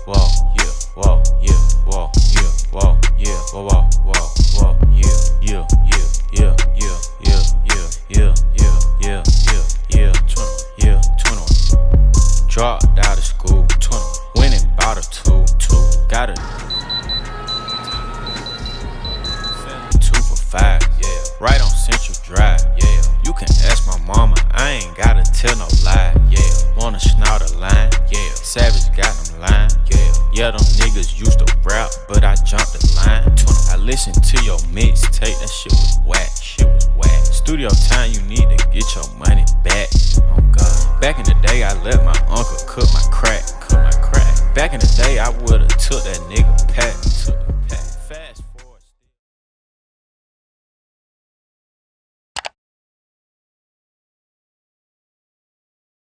whoa, yeah, whoa, yeah, whoa, yeah, whoa, yeah, whoa, whoa, whoa, whoa, yeah, yeah, yeah, yeah, yeah, yeah, yeah, yeah, yeah, yeah, yeah, 21. Dropped out of school, 20. Went and bought a two, got a 2 for 5, yeah. Right on Central Drive, yeah. You can ask my mama, I ain't gotta tell no lie, yeah. Wanna snout a line, yeah. Savage got them line, yeah. Yeah, them niggas used to rap, but I jumped the line. I listened to your mixtape, that shit was whack, Studio time, you need to get your money back. Oh God. Back in the day, I let my uncle cook my crack. Back in the day, I would've took that nigga